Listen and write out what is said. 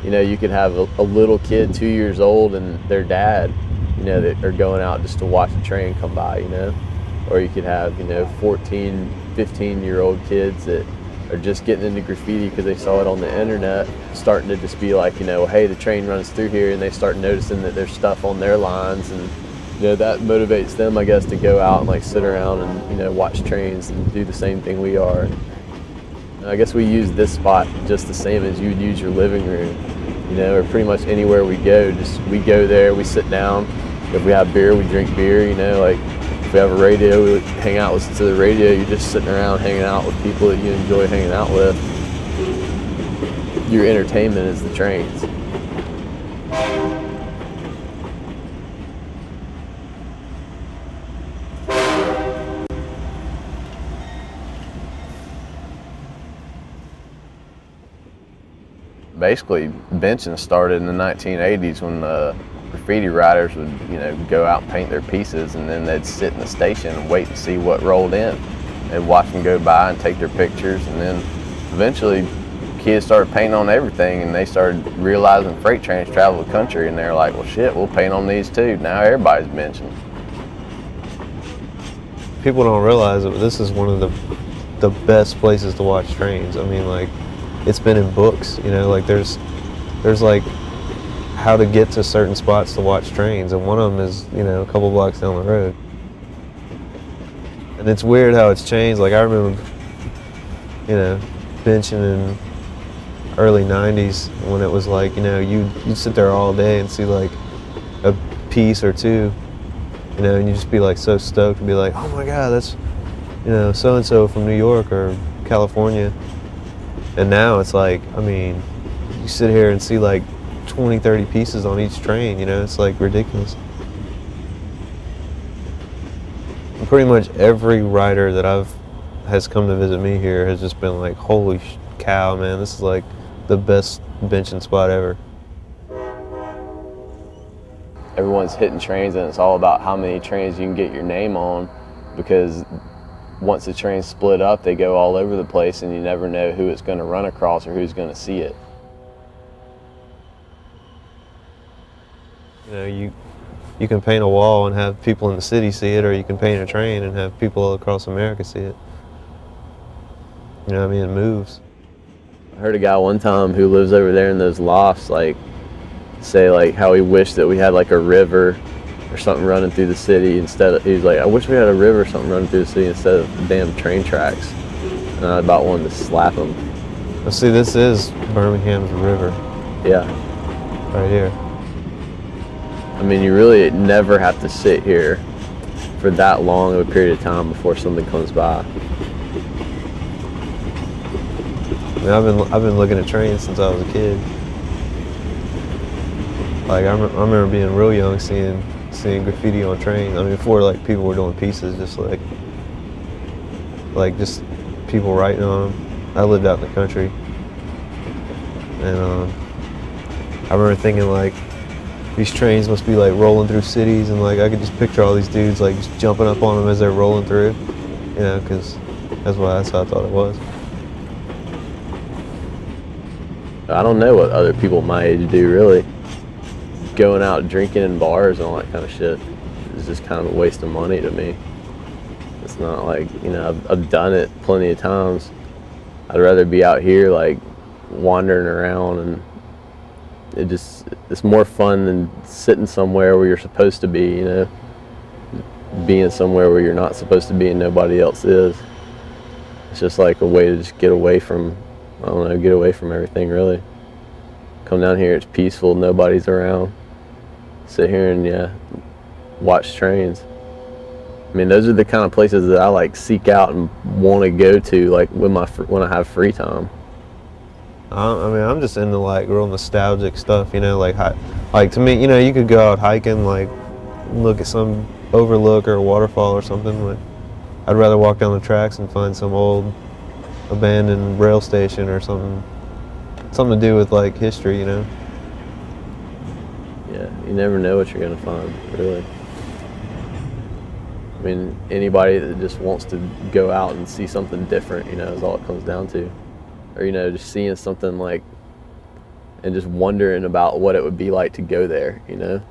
You know, you could have a little kid, 2 years old, and their dad, you know, that are going out just to watch a train come by, you know. Or you could have, you know, 14, 15-year-old kids that are just getting into graffiti because they saw it on the internet, starting to just be like, you know, hey, the train runs through here, and they start noticing that there's stuff on their lines, and you know, that motivates them, I guess, to go out and like sit around and, you know, watch trains and do the same thing we are. And I guess we use this spot just the same as you would use your living room, you know, or pretty much anywhere we go. Just we go there, we sit down. If we have beer, we drink beer, you know, like if we have a radio, we hang out, listen to the radio. You're just sitting around hanging out with people that you enjoy hanging out with. Your entertainment is the trains. Basically, benching started in the 1980s when graffiti writers would, you know, go out and paint their pieces, and then they'd sit in the station and wait and see what rolled in and watch them go by and take their pictures. And then eventually kids started painting on everything, and they started realizing freight trains travel the country, and they're like, well shit, we'll paint on these too. Now everybody's benching. People don't realize it, but this is one of the best places to watch trains. I mean, like, it's been in books, you know, like there's like how to get to certain spots to watch trains, and one of them is, you know, a couple blocks down the road. And it's weird how it's changed. Like, I remember, you know, benching in early 90s when it was like, you know, you'd sit there all day and see like a piece or two, you know, and you'd just be like so stoked to be like, oh my God, that's, you know, so-and-so from New York or California. And now it's like, I mean, you sit here and see like 20, 30 pieces on each train, you know, it's like ridiculous. And pretty much every writer that has come to visit me here has just been like, holy cow, man, this is like the best benching spot ever. Everyone's hitting trains, and it's all about how many trains you can get your name on, because once the trains split up, they go all over the place, and you never know who it's going to run across or who's going to see it. You know, you can paint a wall and have people in the city see it, or you can paint a train and have people all across America see it. You know what I mean? It moves. I heard a guy one time who lives over there in those lofts, like, say like how he wished that we had like a river or something running through the city instead of, he was like, I wish we had a river or something running through the city instead of damn train tracks. And I about wanted to slap him. Well, see, this is Birmingham's river. Yeah. Right here. I mean, you really never have to sit here for that long of a period of time before something comes by. I mean, I've been looking at trains since I was a kid. Like, I remember being real young, seeing graffiti on trains. I mean, before like people were doing pieces, just like just people writing on them. I lived out in the country, and I remember thinking like, these trains must be like rolling through cities, and like I could just picture all these dudes like just jumping up on them as they're rolling through, you know, because that's how I thought it was. I don't know what other people my age do, really. Going out drinking in bars and all that kind of shit is just kind of a waste of money to me. It's not like, you know, I've done it plenty of times. I'd rather be out here like wandering around, and it's more fun than sitting somewhere where you're supposed to be, you know, being somewhere where you're not supposed to be and nobody else is. It's just like a way to just get away from, I don't know, get away from everything, really. Come down here, it's peaceful, nobody's around. Sit here and, yeah, watch trains. I mean, those are the kind of places that I like seek out and want to go to, like when I have free time. I mean, I'm just into like real nostalgic stuff, you know, like to me, you know, you could go out hiking, like look at some overlook or a waterfall or something. Like, I'd rather walk down the tracks and find some old abandoned rail station or something to do with like history, you know. Yeah, you never know what you're gonna find, really. I mean, anybody that just wants to go out and see something different, you know, is all it comes down to. Or, you know, just seeing something like and just wondering about what it would be like to go there, you know?